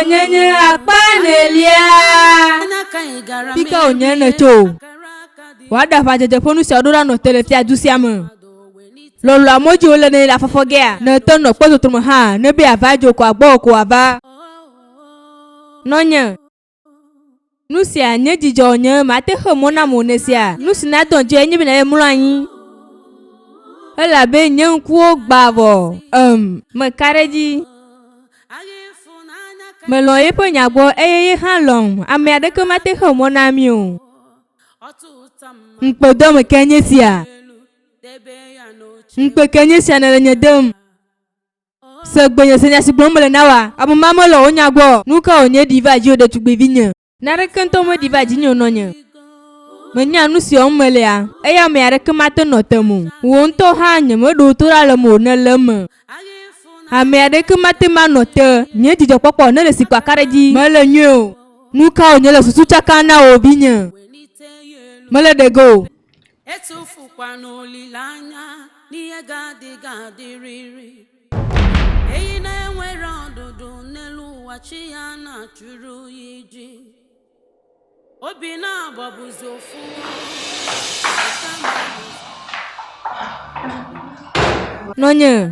onyenye akpanelia pika onyene cho wada fajeje ponu se odora no telefia dusiam lolo amoji ole ne la fofogea na ton no peso tumo ha ne bi avajo ko agbo ko ava nonya nusi anye jijo onye mate homona monesia nusi na donje enyi bi na emuru anyi ela be nye nku gbavo me kareji me lo ye po nyagbo eyeye han long ame ade ko mate homona mi o nkpodo me kenyesia nkpe kenyesia na nyedem se gbenye senya si blomle nawa abu mama lo onyagbo nuka onye diva ji ode tugbe vinya nare kanto mo diva ji nyo nonya menya nusi omelia eya me are kemate no temu wonto ha nyemo do tora le mo na lem ame ade kemate ma no te nye jijo popo na le sikwa kareji mele nyo nuka onye le susu chaka na obinya mele de go etufu kwa n'olilanya n'ihe ga-adị riri eyi na-enwere ọdụdụ n'elu ụwa chi ya na-achụrụ ya iji obi na-agbabụzi ofu nonye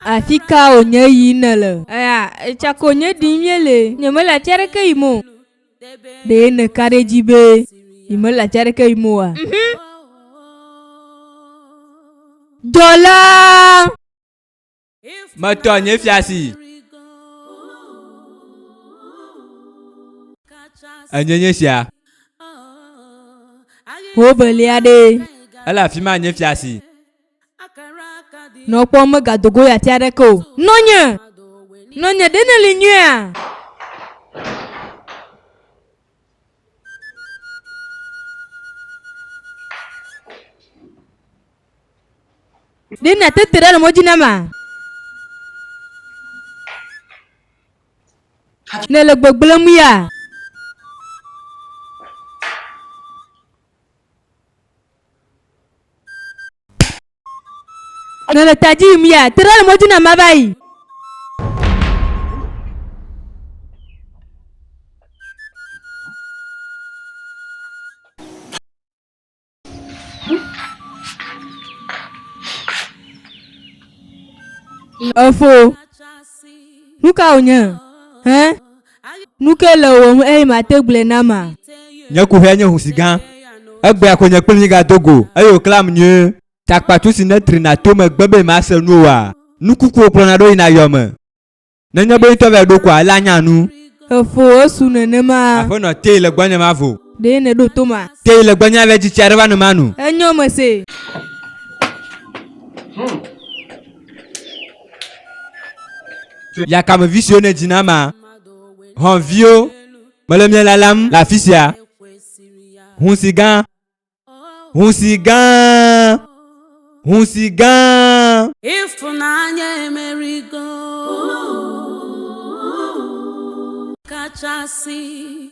afika onye yi nele aya chako onye di miele nyemela chereke imo de ne kareji be imela chereke imo wa dola mato nye fiasi anyenye sia ho beliade ala fima nye fiasi no po me gadogo ya chereke nonye de ne linyua dina tetere na moji nama nele gbogbelemu ya nele tajim ya tere na moji nama bai Afo nuka onya nuka lawo ma tegle nama nyaku he nya husigan egbe akonya peli ga dogo ayo klam nye takpatu sinetre na to me gbebe ma se nu wa nukuku oprona do ina yome na nya be to ve do kwa la nya nu afo osu nenema afo no te le gbanya ma vo de ne do toma te le gbanya ve ji chere ba no manu enyo me se ya kam visione jinama hon vio melemie lalam la fisia hunsigan ifunanya emerigo kachasi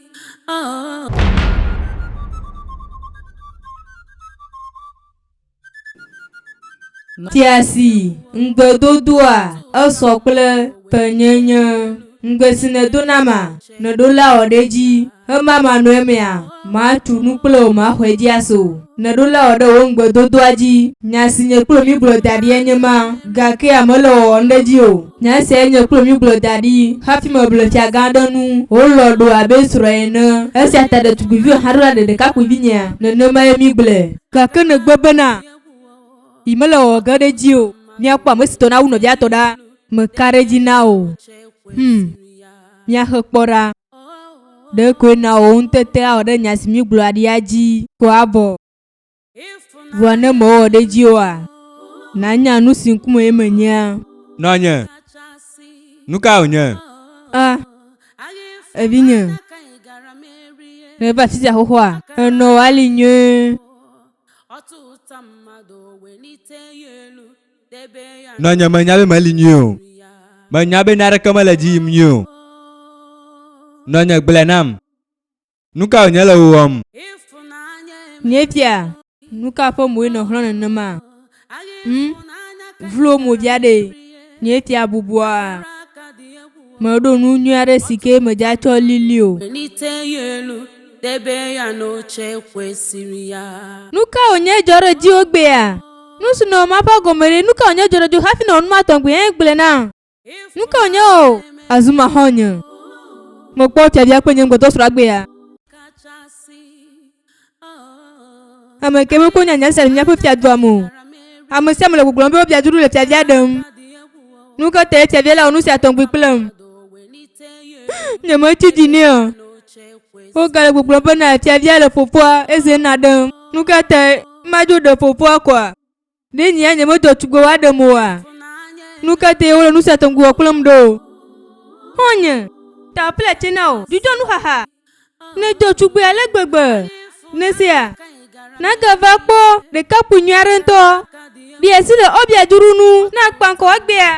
tiasi ngbedodoa asokple penyenya ngbesine donama ne dola odeji mama no emia ma tunu klo ma hweji aso ne dola ode wo ngbedodoaji nyasinye klo mi blodadi enyema gake amolo ondeji o nyase enye klo mi blodadi hafi mo blotia gandonu o lodo abesro ene esi atade tuguvi harula de kakuvinya ne nema emi gle gake ne gbebena imelo ogadeji o ni akwa mesito na uno bia toda me kareji na o nya hekpora de ko na o ntete a ode nyasimi gladi aji ko abo wane mo odeji o a na nya nu sinkumo emenya nonye nuka onye ebinya ne ba fisi ahoho a no alinye nonye manya be malinyo manya be nare kamala ji mnyo nonye gbelenam nuka onye la wom nyepia nuka po mo no hron nama vlo mo biade nyepia bubua Meɖo nu nyui aɖe si ke medza tsɔ lili o. Wenite yelu debe ya n'oche kwesịrị ya. Nu ka wònye dzɔ ɖe dziwò gbea? Nu si nɔ ma ƒe gɔme ɖe, nu ka wònye dzɔ ɖe dzo hafi nɔ nu ma tɔgbe ye gblẽ na? Nu ka wònye o? Azuma xɔnye. Mekpɔ fiafia kpe nye ŋgbetɔ srɔ̃ agbea. Ame ke me kpɔ nyanya sia le míaƒe fiadua me o. Ame sia ame le gbɔgblɔm be wobiadzroɖo le fiafia ɖem. Nu ka te fiafia la wɔ nu sia tɔgbe kplem. Nyemetsi dzi nɛ o. Wogale gbɔgblɔm be na fiafia le fofoa eze na ɖem. Nu ka te madzo ɖe fofoa kɔa? Ne nyia nyemedɔ tugbe wa ɖem oa? Nu ka te wole nu sia tɔgbe wɔ kplem ɖo? Xɔnye, ta ple tsi na o. Dzudzɔ nu xaxa. Ne do tugbe ale gbegbe. Ne sia. Nage va kpɔ ɖekakpui nyui aɖe ŋutɔ. Ɖia si le obiadzru nu na kpa ŋkɔ egbea.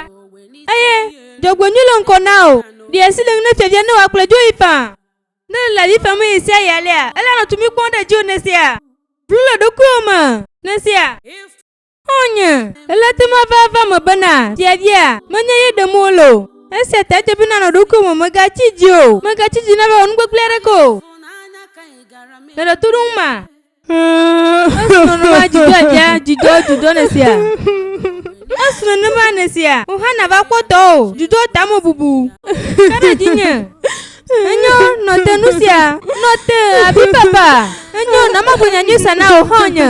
Eye dzɔgbenyui le ŋkɔ na o. Ɖia si le ne fiafia ne wòakplɔ dzo yi fã. Ne le avi fam yi sia ya lea, ele anɔ tumi kpɔm ɖe dziwò ne sia. Blu le ɖokuiwò me. Ne sia. Xɔnye, ele te ma va me bena fiafia menye ye ɖem wole o. Esia ta edze be nanɔ ɖokuiwò me megatsi dzi o. Megatsi dzi na be wɔ nu gbegblẽ aɖeke o. Le ɖe to ɖom ma. Esunɔnɔma dzidzɔ ne sia. Esunɔnɔma ne sia. Ohana va kpɔtɔ o. Dzidzɔ tame bubu. Kana dzinye. Enyo nɔte nu sia. Nɔte afi papa. Enyo nama gbonya nyui sana o xɔnye.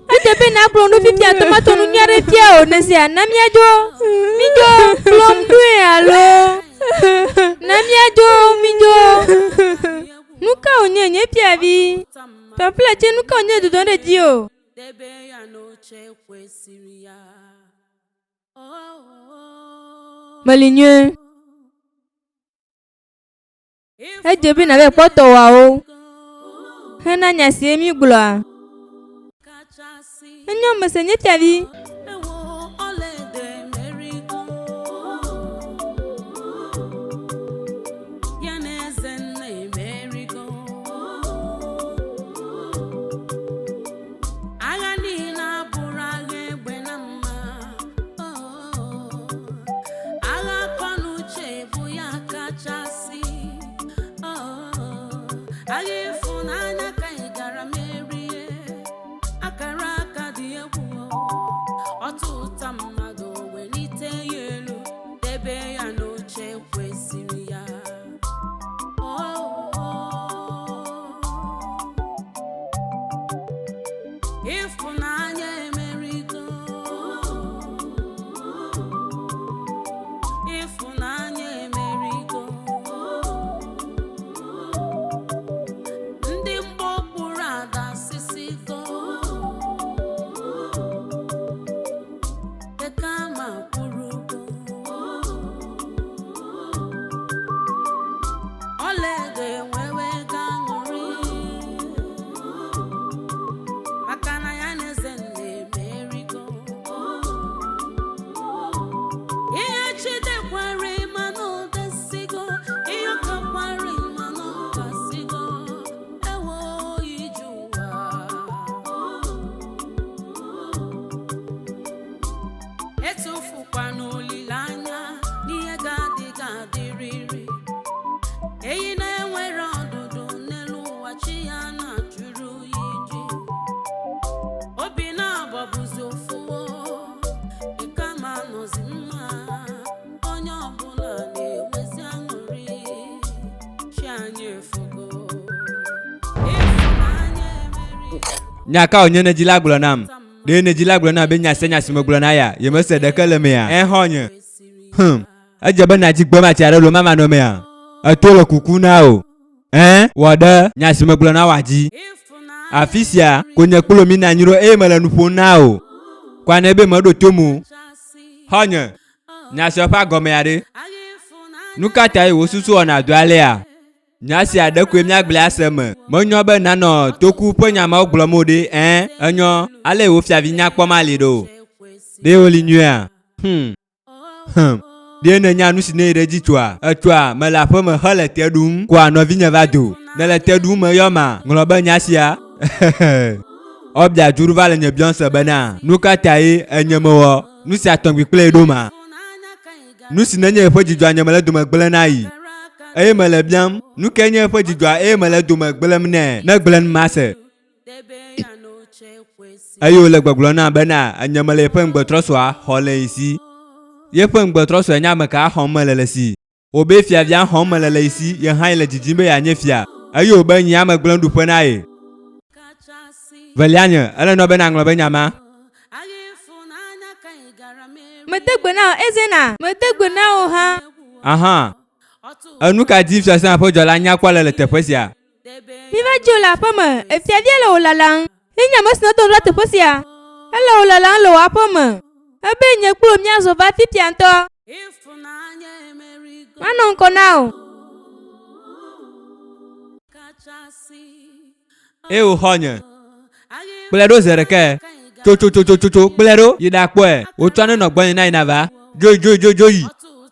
Edze be na kplɔ nu fifia tomato nu nyui aɖe fia o ne sia. Na míadzo. Midzo kplɔm ɖoe alo. Na míadzo midzo. Nu ka wònye nye fiavi? Paple tse nu ka wònye dodɔ ɖe dzi o? Meli nyuie. Edze be na be kpɔtɔ wawo. Hena nya si mi gblɔa. Enyo mese nye fiavi. Nyaka onye ne dzila gblɔ nam. Ɖe ne dzila gblɔ nam be nya se nya si me gblɔ na ya. Ye mese ɖeke le mea. Xɔnye. Edze be na dzi gbe ma tia ɖe lo mama nɔ mea. Eto le kuku na o. Wɔ ɖe nya si me gblɔ na wa dzi. Afi sia ko nye kplo mi na nyro eye me le nu ƒom na o. Kwa ne be me ɖo to mo. Xɔnye. Nya se ƒe agɔme ya ɖe. Nu ka ta ye wo susu wɔna dɔ alea? Nya sia ɖe koe míagblẽ ase me. Menyo be nanɔ toku ƒe nyamawo gblɔm o ɖe. Enyo ale wo fiavi nyakpɔ ma li ɖo. Ɖe woli nyuia. Ɖe ne nya nu si ne ɖe dzi toa. Etoa me le aƒe me hele te ɖum. Koa nɔvinye va do. Ne le te ɖum me yɔma. Ŋlɔ be nya sia. Obia dzuru va le nye Beyonce bena. Nu ka ta ye enye mewɔ. Nu sia tɔgbi kple ɖo ma. nu si nenye eƒe dzidzɔ nyemele dome gblẽ na yi eye mele biam nu ke nye eƒe dzidzɔa eye mele dome gblẽm nɛ ne gblẽ nu mase eye wòle gbɔgblɔ na bena enyemele eƒe ŋgbetrɔsɔa xɔ le yi si yeƒe ŋgbetrɔsɔa nya ame ka xɔm mele le si wòbe fiavia xɔm mele le yi si ye hã le dzidzim be yeanye fia eye wòbe nyi ame gblẽ ɖuƒe na ye velia nye ele nɔ bena ŋlɔ be nyama Medegbe na ezena, medegbe na o ha. aha enu ka di fiase ƒe dzɔla nyakpɔ le teƒe sia Mi va dzo le aƒe me, efiavia le wò lalam. Enye ame si ne do ɖe teƒe sia. Ele wò lalam le wò aƒe me. Ebe nye kplo míazɔ va fifia ŋutɔ. Manɔ ŋkɔ na o. eye wòxɔ nye kplɔe ɖo ze ɖeke tsotso kplɔe ɖo yi ɖakpɔe wòtsɔ ne nɔ gbɔnye na yina va dzo yi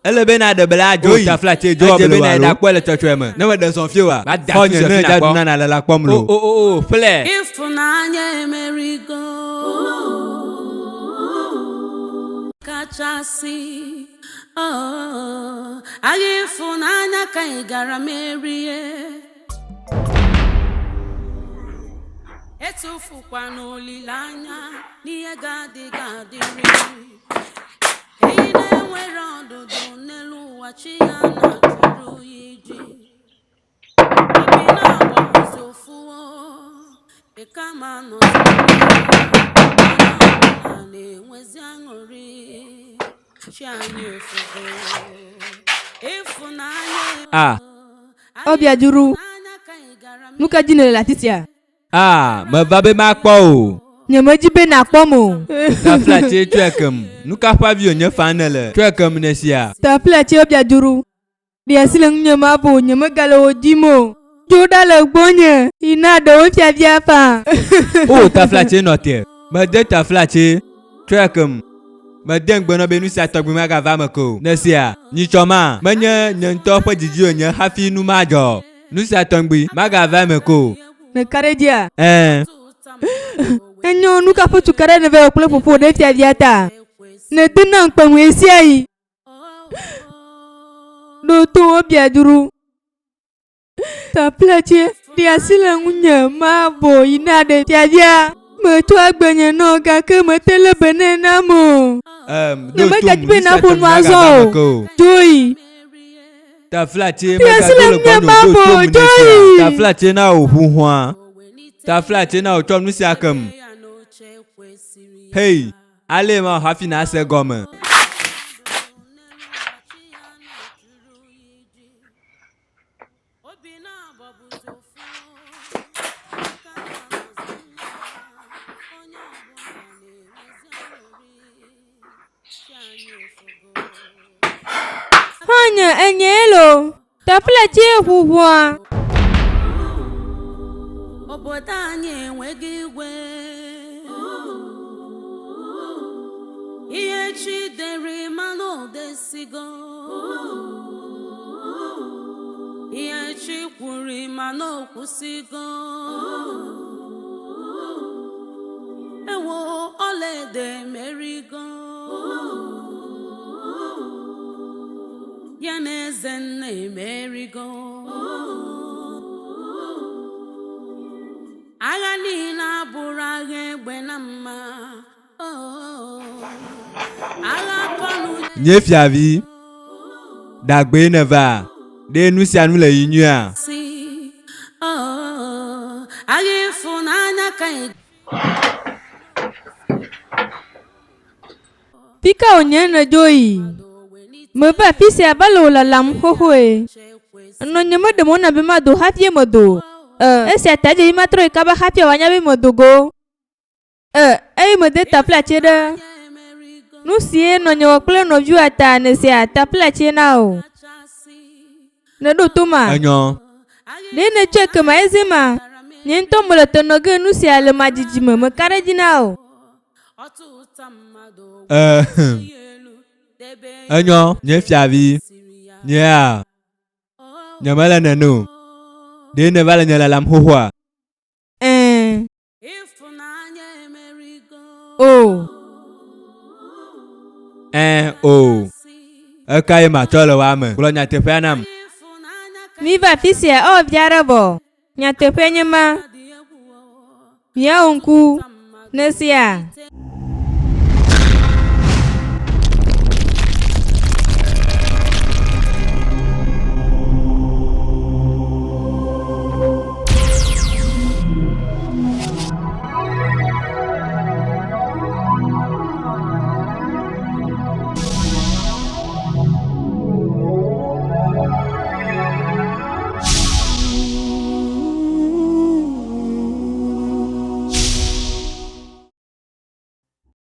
ele bena ɖe bela dzo yi taflatse dzo edze bena yi ɖakpɔe le tsɔtsɔe me ne me ɖe zɔn fie wa xɔ nye ne dza ɖuna le la kpɔm lo o ƒlɛ kachasị agha ịfụnanya ka ị gara merie etufukwana olileanya n'ihe ga-adịrị eyi na-enwere ọdụdụ n'elu ụwa chi ya na-atụrụ ya iji obi na-agbapụzi ofuo ịkama nọzi na-enwezi aṅụrị chi anyị ofugo ịfụnanya Ọbịa juru. Nuka ji nele latitia. me va be makpɔ o Nyemeji be na kpɔm o. taflatse tɔekem nuka ƒe avi wònye fan ne le tɔekem ne sia Taflatse ọbịa juru. Biasi le ŋunye ma bo nyemegale wo dim o. Dzo ɖa le gbɔnye. Yina ɖewo fiavia fa. o taflatse nɔ te mede taflatse tɔekem mede ŋgbe nɔ be nu sia tɔgbi magava me ko ne sia nyitsɔ ma menye nye ŋutɔ ƒe didi wònye hafi nu madzɔ nu sia tɔgbi magava me ko Ne karedia. ɛn Enyo nuka ƒe tukare ne ve kple ƒoƒo ɖe fiavia ta. Ne de na ŋkpeŋu esia yi. Ɖo to ọbịa juru. Taflatse biasi le ŋunye ma bo yina ɖe fiavia. Metso agbenye nɔ gake metele bene nam o. Nyemegadi be na bo nu azɔ o. Dzoyi. taflatse Biasi le megado le ŋunye gbɔnye ma o bo do to mu ne sia dzoyi. taflatse na o ʋuʋua taflatse na o tsɔ nu sia kem hei ale ma hafi na se gɔme Hanya enyelo. Taflatse ʋuʋua. obodo anyị enweghị igwe ihe chi dere mana odesigo ihe chi kwuru mana okwusigo ewo ọlaedo emerigo ya na eze nna emerigo agha niile abụrụ agha egbe na mma agha kọnụ nye fiavi dagbe ne va ɖe nu sia nu le yi nyuia si agha ịfụnanya ka ị Pika onye ne dzoyi. Me va fisia va le wò lalam xoxoe. Nɔ nyeme ɖe mo na be ma do hafi me do. Esia ta dze ma trɔ yi kaba hafi wanya be me do go. Eye me de taflatse ɖe. Nu sie nɔ nye wɔ kple nɔviwa ta ne sia taflatse na o. Ne ɖo to ma. enyɔ Ne ne tso ekema eze ma. Nye ŋutɔ me le tenɔ ge nu sia le ma dzidzime me ka ɖe dzi na o. enyɔ nye fiavi nyea nyemele nene o ɖe ne va le nye lalam xoxoa ịfụnanya emerigo O. o eka ye matɔ le wa me gblɔ nyateƒea nam. Mi va afi sia o via ɖe bɔ. Nyateƒe nye ma. Miawo ŋku ne sia.